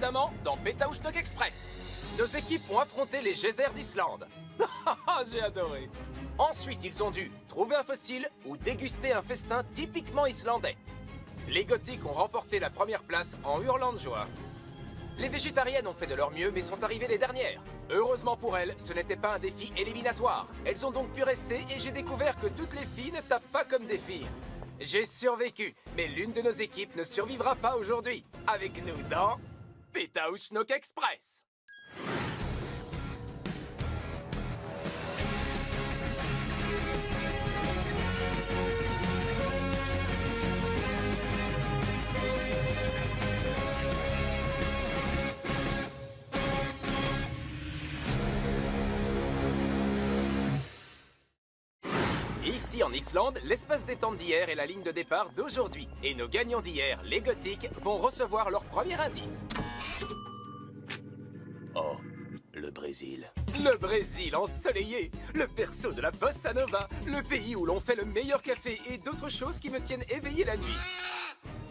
précédemment dans Betaushnok Express. Nos équipes ont affronté les geysers d'Islande. J'ai adoré. Ensuite, ils ont dû trouver un fossile ou déguster un festin typiquement islandais. Les gothiques ont remporté la première place en hurlant de joie. Les végétariennes ont fait de leur mieux mais sont arrivées les dernières. Heureusement pour elles, ce n'était pas un défi éliminatoire. Elles ont donc pu rester et j'ai découvert que toutes les filles ne tapent pas comme des filles. J'ai survécu, mais l'une de nos équipes ne survivra pas aujourd'hui. Avec nous dans Betaushnok Express. Ici en Islande, l'espace détente d'hier est la ligne de départ d'aujourd'hui. Et nos gagnants d'hier, les gothiques, vont recevoir leur premier indice. Oh, le Brésil. Le Brésil ensoleillé, le berceau de la bossa nova, le pays où l'on fait le meilleur café et d'autres choses qui me tiennent éveillé la nuit.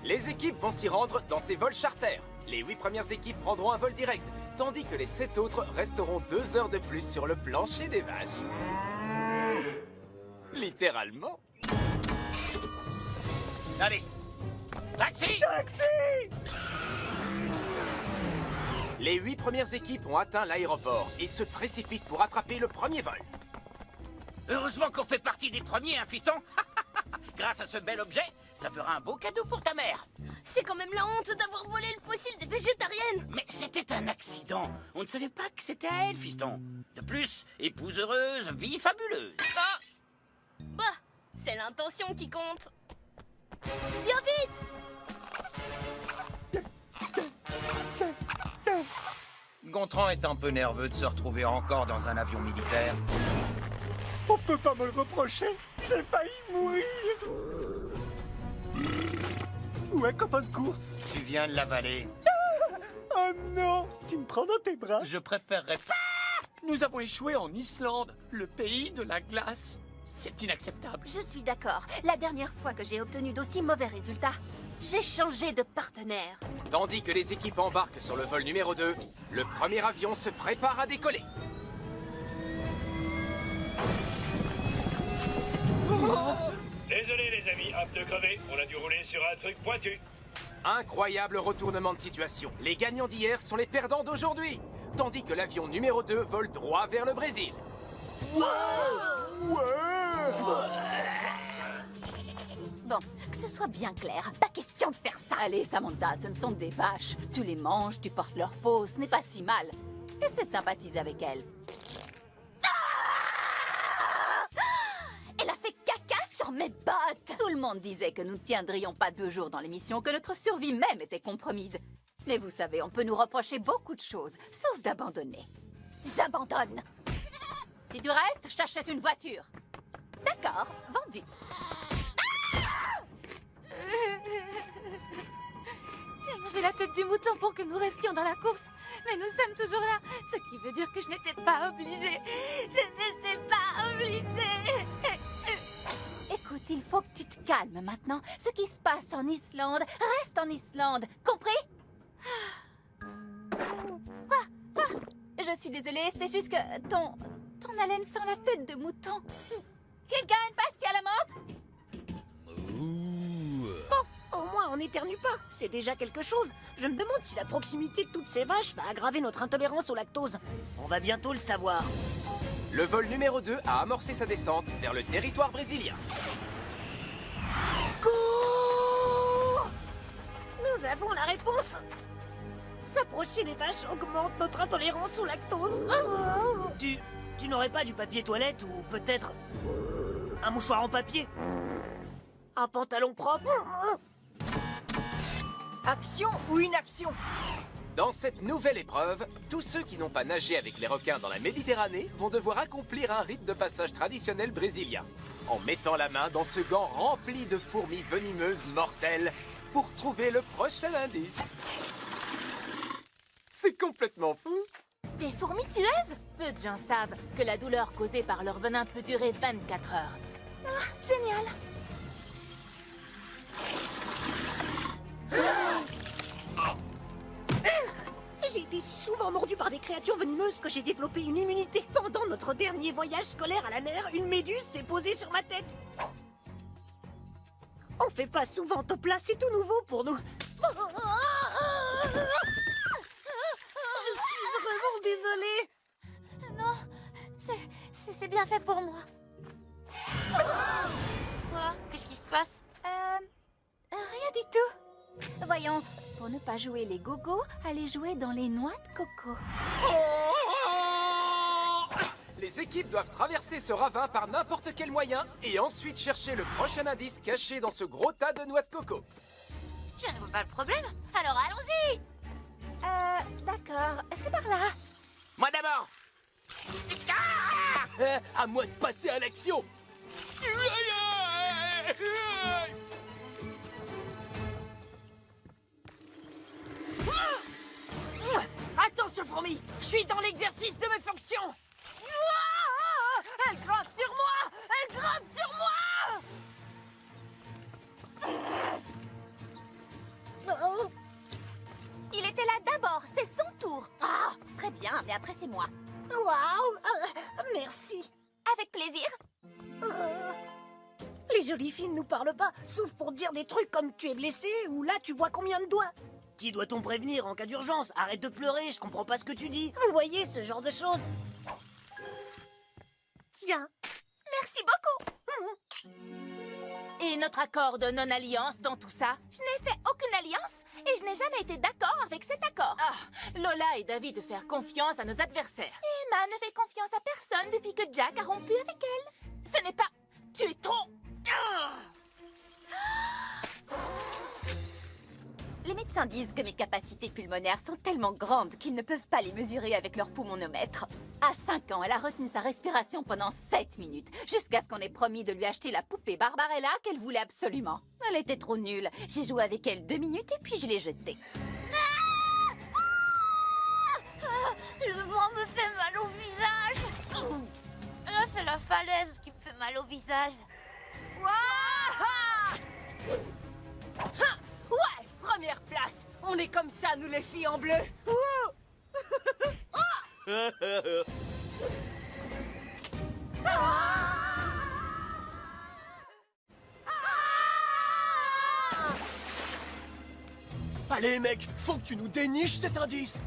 Les équipes vont s'y rendre dans ces vols charters. Les 8 premières équipes prendront un vol direct, tandis que les 7 autres resteront 2 heures de plus sur le plancher des vaches. Littéralement. Allez. Taxi! Taxi! Les 8 premières équipes ont atteint l'aéroport et se précipitent pour attraper le premier vol. Heureusement qu'on fait partie des premiers, hein, fiston? Grâce à ce bel objet, ça fera un beau cadeau pour ta mère. C'est quand même la honte d'avoir volé le fossile des végétariennes. Mais c'était un accident. On ne savait pas que c'était à elle, fiston. De plus, épouse heureuse, vie fabuleuse. Ah! Bah, c'est l'intention qui compte. Viens vite! Gontran est un peu nerveux de se retrouver encore dans un avion militaire. On peut pas me le reprocher. J'ai failli mourir. Ou un copain de course. Tu viens de l'avaler. Oh non! Tu me prends dans tes bras? Je préférerais pas. Nous avons échoué en Islande, le pays de la glace. C'est inacceptable. Je suis d'accord. La dernière fois que j'ai obtenu d'aussi mauvais résultats, j'ai changé de partenaire. Tandis que les équipes embarquent sur le vol numéro 2, le premier avion se prépare à décoller. Désolé les amis, un pneu crevé, on a dû rouler sur un truc pointu. Incroyable retournement de situation. Les gagnants d'hier sont les perdants d'aujourd'hui. Tandis que l'avion numéro 2 vole droit vers le Brésil. Bon, que ce soit bien clair, pas question de faire ça. Allez, Samantha, ce ne sont que des vaches. Tu les manges, tu portes leur peau, ce n'est pas si mal. Essaie de sympathiser avec elles. Elle a fait caca sur mes bottes. Tout le monde disait que nous ne tiendrions pas 2 jours dans l'émission, que notre survie même était compromise. Mais vous savez, on peut nous reprocher beaucoup de choses, sauf d'abandonner. J'abandonne. Si tu restes, je t'achète une voiture. D'accord, vendu. J'ai mangé la tête du mouton pour que nous restions dans la course. Mais nous sommes toujours là. Ce qui veut dire que je n'étais pas obligée. Je n'étais pas obligée. Écoute, il faut que tu te calmes maintenant. Ce qui se passe en Islande reste en Islande. Compris? Quoi? Je suis désolée, c'est juste que ton haleine sent la tête de mouton. Quelqu'un a une pastille à la menthe? Au moins, on n'éternue pas. C'est déjà quelque chose. Je me demande si la proximité de toutes ces vaches va aggraver notre intolérance au lactose. On va bientôt le savoir. Le vol numéro 2 a amorcé sa descente vers le territoire brésilien. Cours! Nous avons la réponse. S'approcher des vaches augmente notre intolérance au lactose. Tu n'aurais pas du papier toilette ou peut-être un mouchoir en papier? Un pantalon propre? Action ou inaction? Dans cette nouvelle épreuve, tous ceux qui n'ont pas nagé avec les requins dans la Méditerranée vont devoir accomplir un rite de passage traditionnel brésilien, en mettant la main dans ce gant rempli de fourmis venimeuses mortelles pour trouver le prochain indice. C'est complètement fou! Des fourmis tueuses? Peu de gens savent que la douleur causée par leur venin peut durer 24 heures. Ah, génial! J'ai été si souvent mordu par des créatures venimeuses que j'ai développé une immunité. Pendant notre dernier voyage scolaire à la mer, une méduse s'est posée sur ma tête. On fait pas souvent top là, c'est tout nouveau pour nous. Je suis vraiment désolée. Non, c'est bien fait pour moi. Quoi? Qu'est-ce qui se passe? Rien du tout. Voyons, pour ne pas jouer les gogos, allez jouer dans les noix de coco. Les équipes doivent traverser ce ravin par n'importe quel moyen et ensuite chercher le prochain indice caché dans ce gros tas de noix de coco. Je ne vois pas le problème. Alors allons-y. D'accord, c'est par là. Moi d'abord. À moi de passer à l'action. Attention, fourmi! Je suis dans l'exercice de mes fonctions! Elle grimpe sur moi! Elle grimpe sur moi! Il était là d'abord, c'est son tour. Ah, très bien, mais après c'est moi. Waouh, merci. Avec plaisir. Les jolies filles ne nous parlent pas, sauf pour dire des trucs comme tu es blessé ou là tu vois combien de doigts. Qui doit-on prévenir en cas d'urgence? Arrête de pleurer, je comprends pas ce que tu dis. Vous voyez ce genre de choses? Tiens. Merci beaucoup. Et notre accord de non-alliance dans tout ça? Je n'ai fait aucune alliance et je n'ai jamais été d'accord avec cet accord. Ah, Lola est d'avis de faire confiance à nos adversaires. Emma ne fait confiance à personne depuis que Jack a rompu avec elle. Ce n'est pas... Tu es trop... Les médecins disent que mes capacités pulmonaires sont tellement grandes qu'ils ne peuvent pas les mesurer avec leur poumonomètre. À 5 ans, elle a retenu sa respiration pendant 7 minutes, jusqu'à ce qu'on ait promis de lui acheter la poupée Barbarella qu'elle voulait absolument. Elle était trop nulle. J'ai joué avec elle 2 minutes et puis je l'ai jetée. Le vent me fait mal au visage. Là, c'est la falaise qui me fait mal au visage. Ouais, première place. On est comme ça, nous les filles en bleu. Allez mec, faut que tu nous déniches cet indice.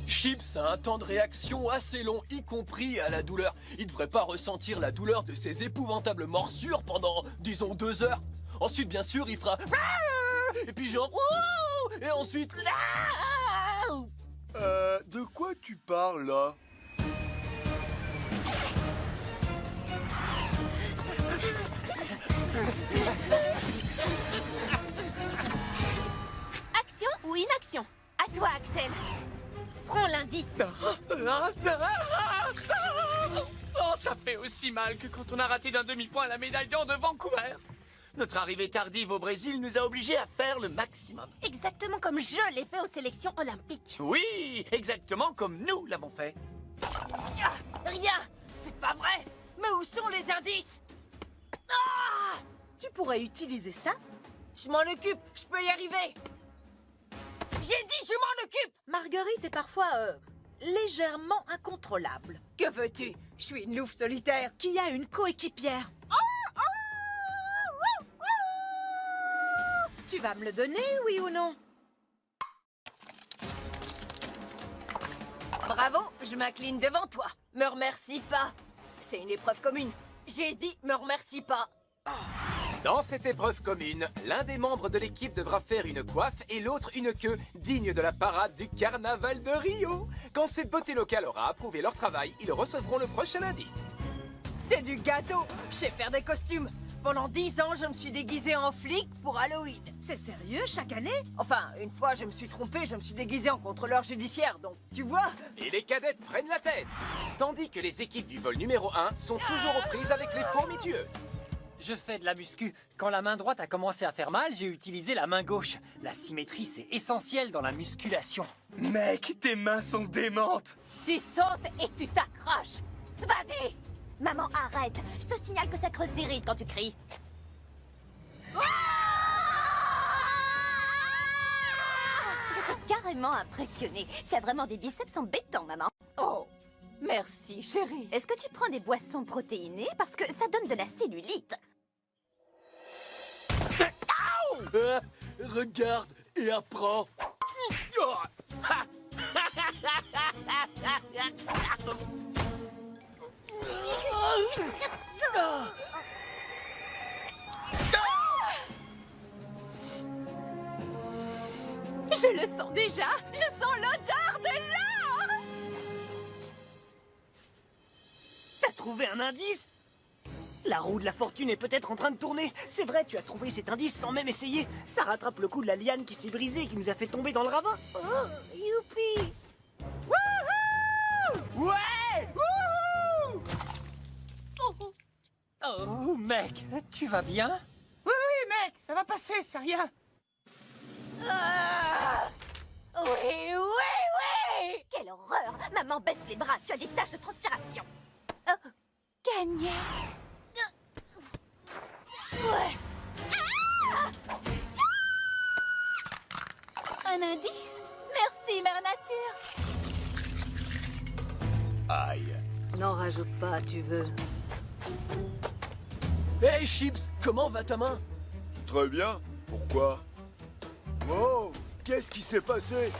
Chips a un temps de réaction assez long, y compris à la douleur. Il devrait pas ressentir la douleur de ces épouvantables morsures pendant, disons, 2 heures. Ensuite, bien sûr, il fera... Et puis genre... Et ensuite... De quoi tu parles, là? Action ou inaction? À toi, Axel. Prends l'indice. Oh, ça fait aussi mal que quand on a raté d'un demi-point la médaille d'or de Vancouver. Notre arrivée tardive au Brésil nous a obligés à faire le maximum. Exactement comme je l'ai fait aux sélections olympiques. Oui, exactement comme nous l'avons fait. Rien. C'est pas vrai. Mais où sont les indices? Tu pourrais utiliser ça? Je m'en occupe. Je peux y arriver. J'ai dit je m'en occupe. Marguerite est parfois légèrement incontrôlable. Que veux-tu? Je suis une louve solitaire. Qui a une coéquipière. Tu vas me le donner, oui ou non? Bravo, je m'incline devant toi. Me remercie pas. C'est une épreuve commune. J'ai dit me remercie pas. Dans cette épreuve commune, l'un des membres de l'équipe devra faire une coiffe et l'autre une queue digne de la parade du carnaval de Rio. Quand cette beauté locale aura approuvé leur travail, ils recevront le prochain indice. C'est du gâteau. Je sais faire des costumes. Pendant 10 ans, je me suis déguisée en flic pour Halloween. C'est sérieux, chaque année? Enfin, une fois, je me suis trompée, je me suis déguisée en contrôleur judiciaire, donc tu vois. Et les cadettes prennent la tête. Tandis que les équipes du vol numéro 1 sont toujours aux prises avec les fourmitueuses. Je fais de la muscu. Quand la main droite a commencé à faire mal, j'ai utilisé la main gauche. La symétrie, c'est essentiel dans la musculation. Mec, tes mains sont démentes. Tu sautes et tu t'accroches. Maman, arrête. Je te signale que ça creuse des rides quand tu cries. J'étais carrément impressionnée. Tu as vraiment des biceps embêtants, maman. Oh, merci, chérie. Est-ce que tu prends des boissons protéinées? Parce que ça donne de la cellulite. Regarde et apprends. Je le sens déjà. Je sens l'odeur de l'or. T'as trouvé un indice? La roue de la fortune est peut-être en train de tourner. C'est vrai, tu as trouvé cet indice sans même essayer. Ça rattrape le coup de la liane qui s'est brisée et qui nous a fait tomber dans le ravin. Oh, youpi! Wouhou! Ouais! Wouhou! Oh, mec, tu vas bien? Oui, mec, ça va passer, c'est rien. Oui, oui, oui! Quelle horreur! Maman, baisse les bras, tu as des taches de transpiration. Oh, gagné. Ouais. Un indice? Merci, Mère Nature. Aïe. N'en rajoute pas, tu veux. Hey Chips, comment va ta main? Très bien. Pourquoi? Oh, qu'est-ce qui s'est passé?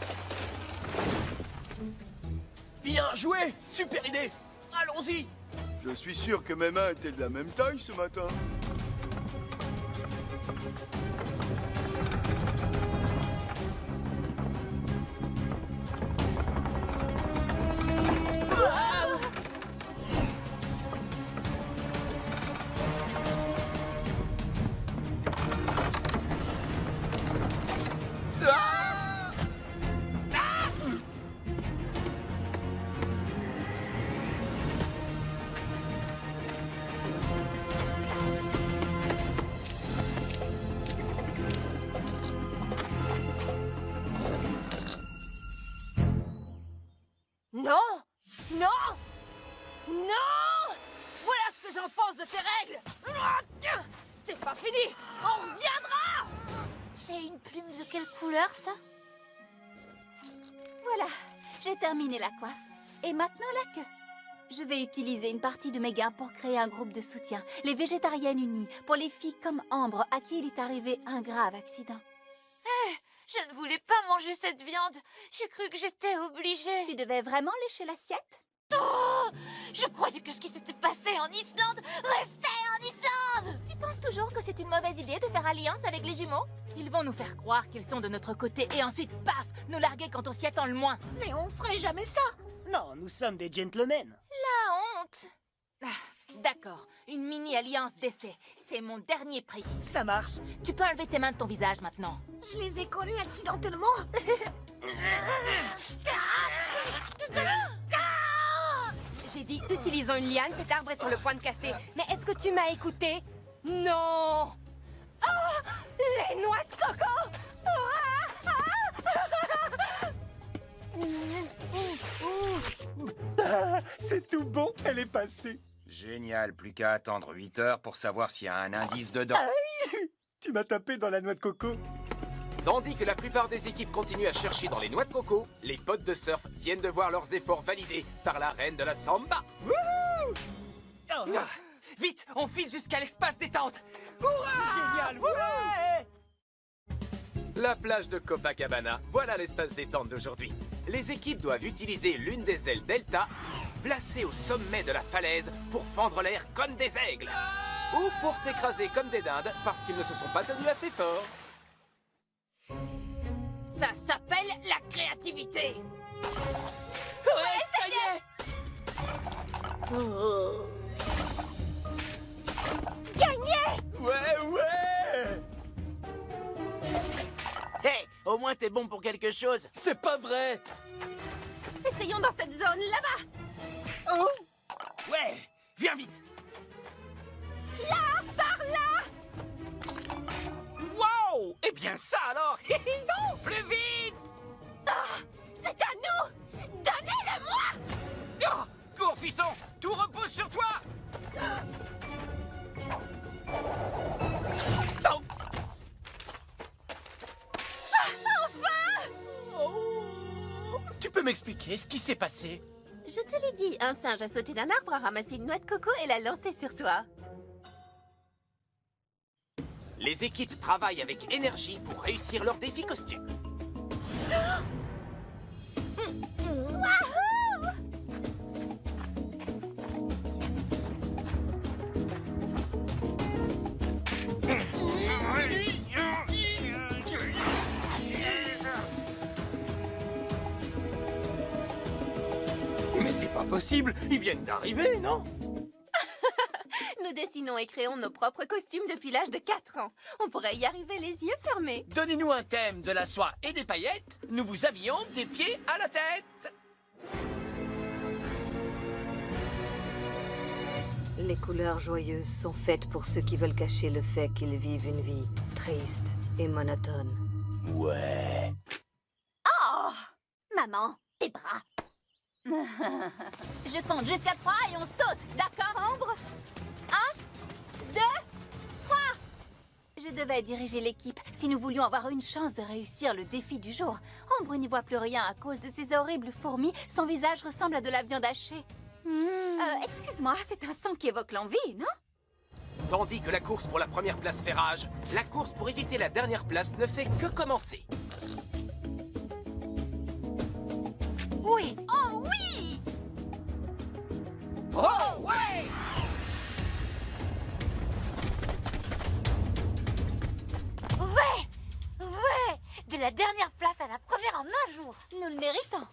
Bien joué! Super idée! Allons-y! Je suis sûr que mes mains étaient de la même taille ce matin. Non! Non! Non! Voilà ce que j'en pense de tes règles! C'est pas fini! On reviendra! C'est une plume de quelle couleur, ça? Voilà, j'ai terminé la coiffe. Et maintenant la queue. Je vais utiliser une partie de mes gains pour créer un groupe de soutien. Les végétariennes unies, pour les filles comme Ambre, à qui il est arrivé un grave accident. Je ne voulais pas manger cette viande. J'ai cru que j'étais obligée. Tu devais vraiment lécher l'assiette? Oh! Je croyais que ce qui s'était passé en Islande restait en Islande! Tu penses toujours que c'est une mauvaise idée de faire alliance avec les jumeaux? Ils vont nous faire croire qu'ils sont de notre côté et ensuite, paf, nous larguer quand on s'y attend le moins. Mais on ferait jamais ça. Non, nous sommes des gentlemen. La honte! D'accord, une mini-alliance d'essai. C'est mon dernier prix. Ça marche. Tu peux enlever tes mains de ton visage maintenant. Je les ai collés accidentellement. J'ai dit utilisons une liane, cet arbre est sur le point de casser. Mais est-ce que tu m'as écouté? Non! Oh! Les noix de coco! C'est tout bon, elle est passée. Génial, plus qu'à attendre 8 heures pour savoir s'il y a un indice dedans. Aïe! Tu m'as tapé dans la noix de coco. Tandis que la plupart des équipes continuent à chercher dans les noix de coco, les potes de surf viennent de voir leurs efforts validés par la reine de la samba. Vite, on file jusqu'à l'espace détente. Génial, ouais! La plage de Copacabana, voilà l'espace détente d'aujourd'hui. Les équipes doivent utiliser l'une des ailes Delta, placées au sommet de la falaise pour fendre l'air comme des aigles. Ou pour s'écraser comme des dindes parce qu'ils ne se sont pas tenus assez fort. Ça s'appelle la créativité! Ouais, ça y est! Gagné! Ouais! Hey, au moins t'es bon pour quelque chose. C'est pas vrai! Essayons dans cette zone, là-bas. Oh! Ouais, viens vite. Là, par là. Wow! Eh bien ça alors. Non, plus vite. C'est à nous. Donnez-le-moi. Oh, cours fiston! Tout repose sur toi! Non. Enfin! Tu peux m'expliquer ce qui s'est passé? Je te l'ai dit, un singe a sauté d'un arbre, a ramassé une noix de coco et l'a lancée sur toi. Les équipes travaillent avec énergie pour réussir leur défi costume. Mais c'est pas possible, ils viennent d'arriver, non? Nous dessinons et créons nos propres costumes depuis l'âge de 4 ans. On pourrait y arriver les yeux fermés. Donnez-nous un thème, de la soie et des paillettes, nous vous habillons des pieds à la tête. Les couleurs joyeuses sont faites pour ceux qui veulent cacher le fait qu'ils vivent une vie triste et monotone. Ouais. Oh! Maman, tes bras. Je compte jusqu'à 3 et on saute, d'accord, Ambre? 1, 2, 3. Je devais diriger l'équipe si nous voulions avoir une chance de réussir le défi du jour. Ambre n'y voit plus rien à cause de ces horribles fourmis. Son visage ressemble à de la viande hachée. Excuse-moi, c'est un son qui évoque l'envie, non? Tandis que la course pour la première place fait rage, la course pour éviter la dernière place ne fait que commencer. Oui! Oh oui! Oh ouais! Ouais! Ouais! De la dernière place à la première en un jour. Nous le méritons.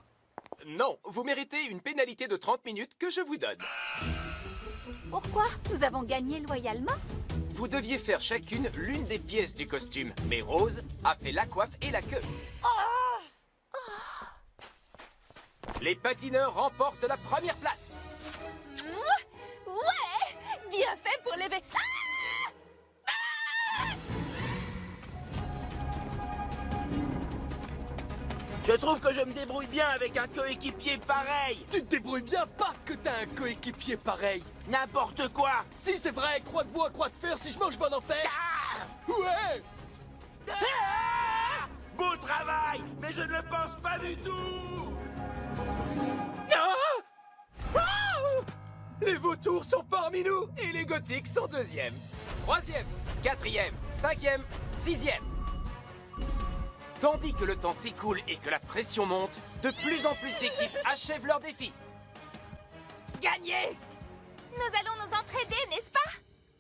Non, vous méritez une pénalité de 30 minutes que je vous donne. Pourquoi? Nous avons gagné loyalement? Vous deviez faire chacune l'une des pièces du costume, mais Rose a fait la coiffe et la queue. Les patineurs remportent la première place. Ouais! Bien fait pour lever... Je trouve que je me débrouille bien avec un coéquipier pareil. Tu te débrouilles bien parce que t'as un coéquipier pareil. N'importe quoi. Si c'est vrai, croix de bois, croix de fer, si je mange, je vais en enfer. Ouais. Beau travail, mais je ne le pense pas du tout. Les vautours sont parmi nous et les gothiques sont deuxième, troisième, quatrième, cinquième, sixième. Tandis que le temps s'écoule et que la pression monte, de plus en plus d'équipes achèvent leur défi. Gagné! Nous allons nous entraider, n'est-ce pas?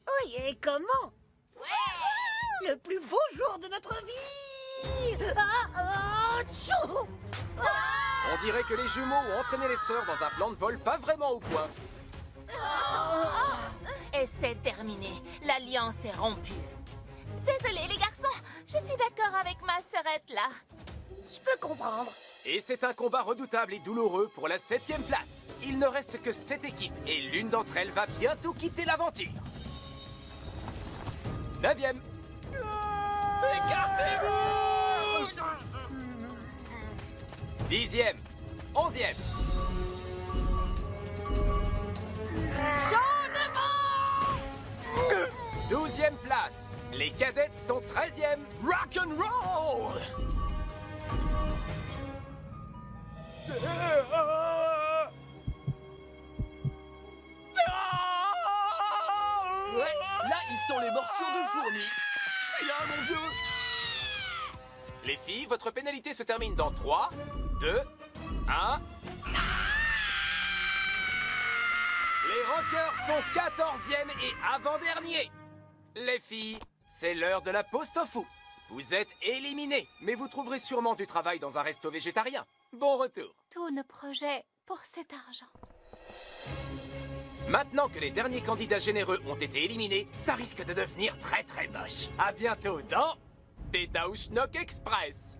Oui, et comment? Ouais! Le plus beau jour de notre vie! Tchou! On dirait que les jumeaux ont entraîné les sœurs dans un plan de vol pas vraiment au point. Et c'est terminé. L'alliance est rompue. Désolée, les garçons. Je suis d'accord avec ma sœurette, là. Je peux comprendre. Et c'est un combat redoutable et douloureux pour la 7e place. Il ne reste que 7 équipes et l'une d'entre elles va bientôt quitter l'aventure. 9e. Écartez-vous! 10e. 11e. Chaud devant! 12e place. Les cadettes sont 13e. Rock and roll! Ouais, là, ils sont les morsures de fourmis. Je suis là, mon vieux. Les filles, votre pénalité se termine dans 3, 2, 1... Les rockers sont 14e et avant-dernier. Les filles, c'est l'heure de la pause tofu. Vous êtes éliminés, mais vous trouverez sûrement du travail dans un resto végétarien. Bon retour. Tous nos projets pour cet argent. Maintenant que les derniers candidats généreux ont été éliminés, ça risque de devenir très très moche. À bientôt dans Pétaouchnok Express.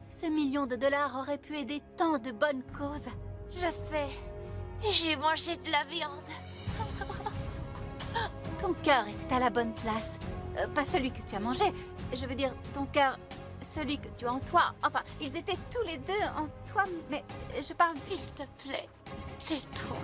Ce million de dollars aurait pu aider tant de bonnes causes. Je sais. J'ai mangé de la viande. Ton cœur était à la bonne place. Pas celui que tu as mangé. Je veux dire, ton cœur, celui que tu as en toi. Enfin, ils étaient tous les deux en toi, mais je parle... S'il te plaît, c'est trop.